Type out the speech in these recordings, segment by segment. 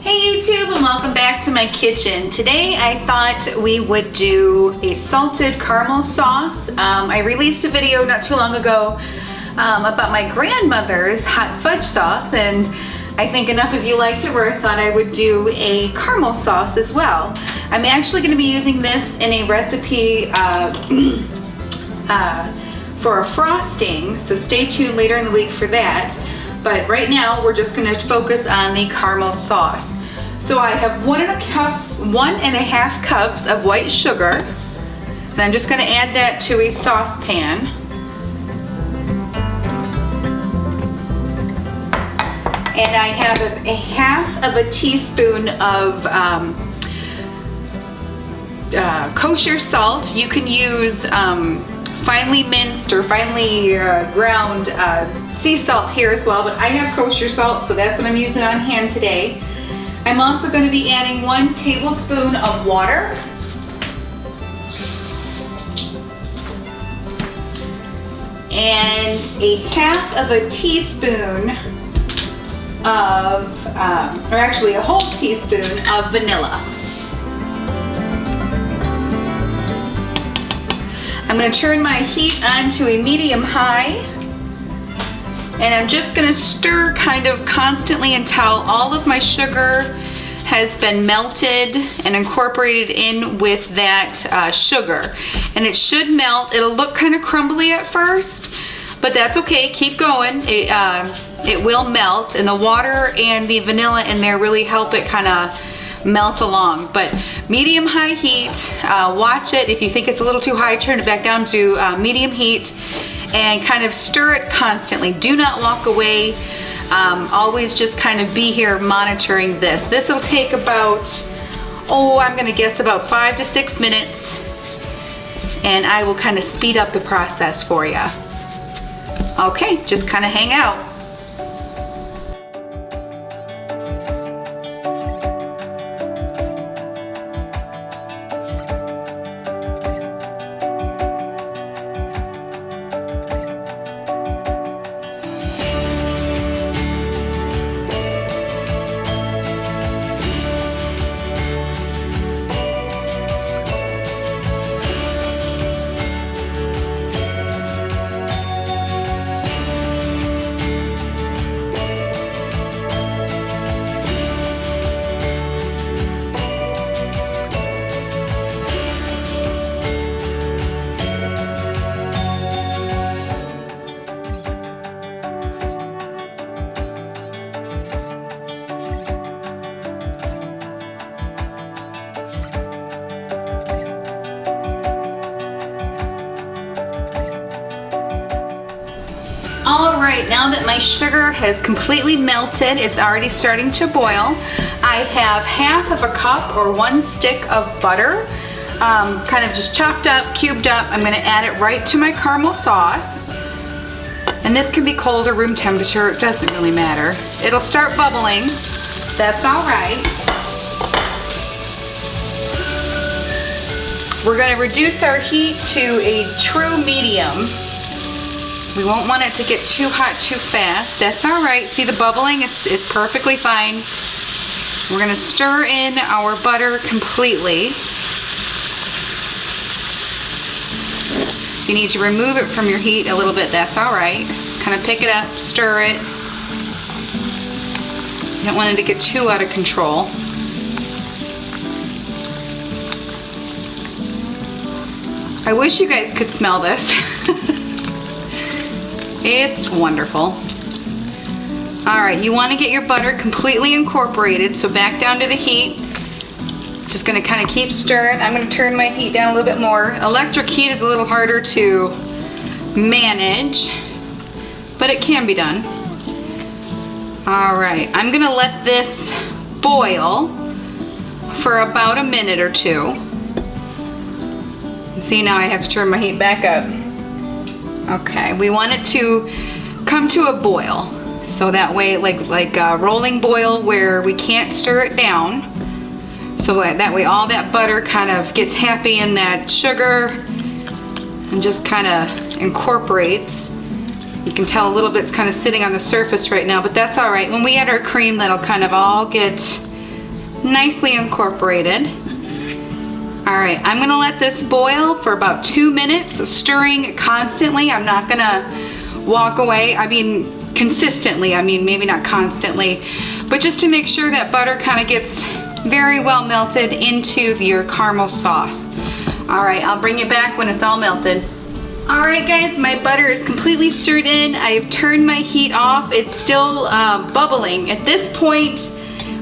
Hey YouTube, and welcome back to my kitchen. Today I thought we would do a salted caramel sauce. I released a video not too long ago about my grandmother's hot fudge sauce, and I think enough of you liked it where I thought I would do a caramel sauce as well. I'm actually going to be using this in a recipe for a frosting, so stay tuned later in the week for that. But right now we're just going to focus on the caramel sauce. So I have 1.5 cups of white sugar, and I'm just going to add that to a saucepan. And I have a half of a teaspoon of kosher salt. You can use finely minced or finely ground sea salt here as well, but I have kosher salt, so that's what I'm using on hand today. I'm also going to be adding 1 tablespoon of water. And a half of a teaspoon of, or actually a whole teaspoon of vanilla. I'm going to turn my heat on to a medium-high, and I'm just going to stir kind of constantly until all of my sugar has been melted and incorporated in with that sugar. And it should melt. It'll look kind of crumbly at first, but that's okay. Keep going. It will melt, and the water and the vanilla in there really help it kind of melt along. But medium-high heat. Watch it. If you think it's a little too high, turn it back down to medium heat and kind of stir it constantly. Do not walk away. Always just kind of be here monitoring this. This will take about, I'm gonna guess about 5 to 6 minutes, and I will kind of speed up the process for you. Okay, just kind of hang out. Alright, now that my sugar has completely melted, it's already starting to boil. I have half of a cup or 1 stick of butter, kind of just chopped up, cubed up. I'm going to add it right to my caramel sauce. And this can be cold or room temperature, it doesn't really matter. It'll start bubbling, that's alright. We're going to reduce our heat to a true medium. We won't want it to get too hot too fast. That's all right. See the bubbling? It's perfectly fine. We're going to stir in our butter completely. If you need to remove it from your heat a little bit, that's all right. Kind of pick it up, stir it. You don't want it to get too out of control. I wish you guys could smell this. It's wonderful. Alright, you want to get your butter completely incorporated, so back down to the heat. Just going to kind of keep stirring. I'm going to turn my heat down a little bit more. Electric heat is a little harder to manage, but it can be done. Alright, I'm going to let this boil for about a minute or two. See, now I have to turn my heat back up. Okay, we want it to come to a boil, so that way, like a rolling boil where we can't stir it down. So that way all that butter kind of gets happy in that sugar and just kind of incorporates. You can tell a little bit's kind of sitting on the surface right now, but that's all right. When we add our cream, that'll kind of all get nicely incorporated. All right, I'm gonna let this boil for about 2 minutes, stirring constantly. I'm not gonna walk away. I mean, consistently. I mean, maybe not constantly, but just to make sure that butter kind of gets very well melted into your caramel sauce. All right, I'll bring it back when it's all melted. All right, guys, my butter is completely stirred in. I've turned my heat off. It's still bubbling. At this point,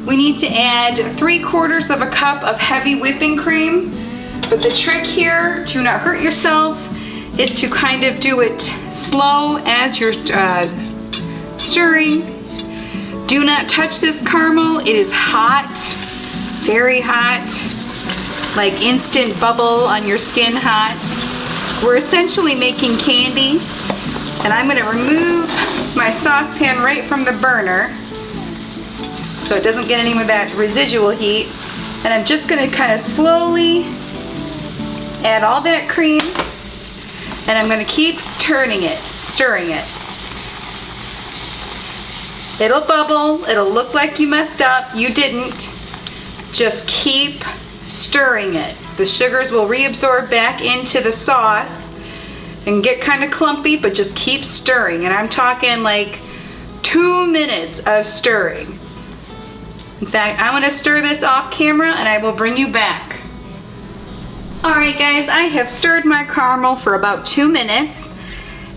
we need to add 3/4 of a cup of heavy whipping cream. But the trick here, to not hurt yourself, is to kind of do it slow as you're stirring. Do not touch this caramel. It is hot, very hot, like instant bubble on your skin hot. We're essentially making candy, and I'm gonna remove my saucepan right from the burner so it doesn't get any of that residual heat. And I'm just gonna kind of slowly add all that cream, and I'm gonna keep turning it, stirring it. It'll bubble, it'll look like you messed up, you didn't. Just keep stirring it. The sugars will reabsorb back into the sauce and get kind of clumpy, but just keep stirring. And I'm talking like 2 minutes of stirring. In fact, I'm gonna stir this off camera and I will bring you back. All right, guys, I have stirred my caramel for about 2 minutes,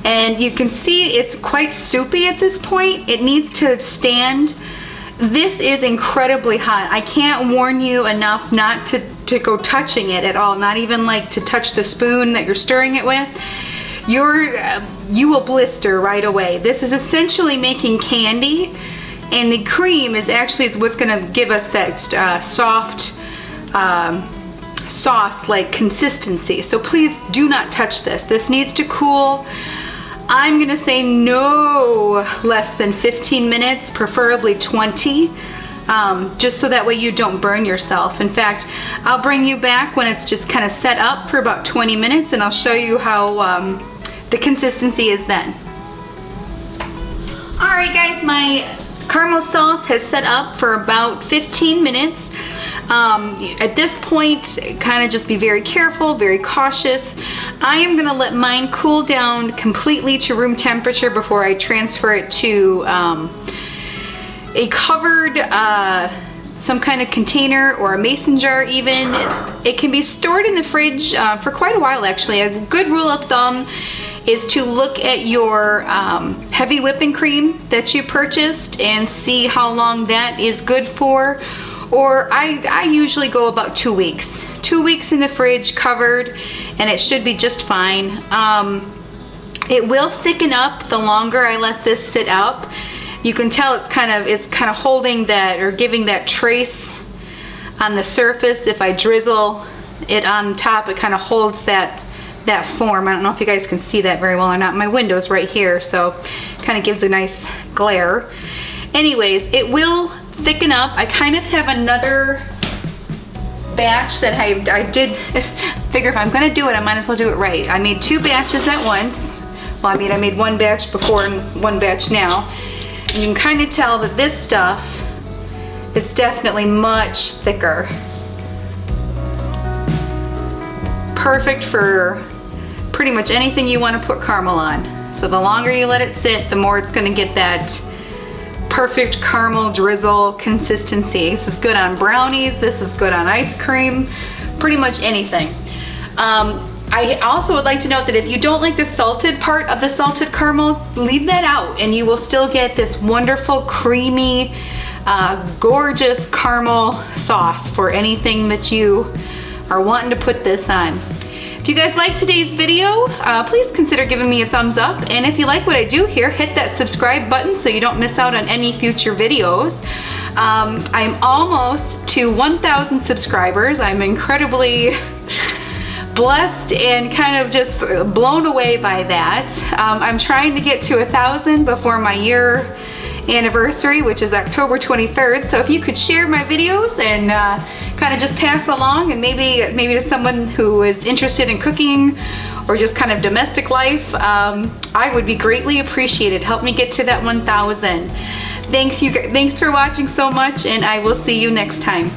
and you can see it's quite soupy at this point. It needs to stand. This is incredibly hot. I can't warn you enough not to go touching it at all, not even like to touch the spoon that you're stirring it with. You will blister right away. This is essentially making candy, and the cream is actually what's gonna give us that soft sauce-like consistency. So please do not touch this. This needs to cool. I'm gonna say no less than 15 minutes, preferably 20, just so that way you don't burn yourself. In fact, I'll bring you back when it's just kind of set up for about 20 minutes, and I'll show you how the consistency is then. All right, guys, my caramel sauce has set up for about 15 minutes. At this point, kind of just be very careful, very cautious. I am gonna let mine cool down completely to room temperature before I transfer it to a covered, some kind of container or a mason jar even. It can be stored in the fridge for quite a while actually. A good rule of thumb is to look at your heavy whipping cream that you purchased and see how long that is good for. Or I usually go about 2 weeks. 2 weeks in the fridge covered, and it should be just fine. It will thicken up the longer I let this sit up. You can tell it's kind of holding that, or giving that trace on the surface. If I drizzle it on top, it kind of holds that form. I don't know if you guys can see that very well or not. My window's right here, so kind of gives a nice glare. Anyways, it will thicken up. I kind of have another batch that I did figure if I'm gonna do it, I might as well do it right. I made 2 batches at once. Well, I mean, I made 1 batch before and 1 batch now. And you can kind of tell that this stuff is definitely much thicker. Perfect for pretty much anything you want to put caramel on. So the longer you let it sit, the more it's gonna get that perfect caramel drizzle consistency. This is good on brownies, this is good on ice cream, pretty much anything. I also would like to note that if you don't like the salted part of the salted caramel, leave that out and you will still get this wonderful, creamy, gorgeous caramel sauce for anything that you are wanting to put this on. If you guys like today's video, please consider giving me a thumbs up. And if you like what I do here, hit that subscribe button so you don't miss out on any future videos. I'm almost to 1,000 subscribers. I'm incredibly blessed and kind of just blown away by that. I'm trying to get to 1,000 before my year anniversary, which is October 23rd. So if you could share my videos and kind of just pass along, and maybe to someone who is interested in cooking or just kind of domestic life, I would be greatly appreciated. Help me get to that 1,000. Thanks for watching so much, and I will see you next time.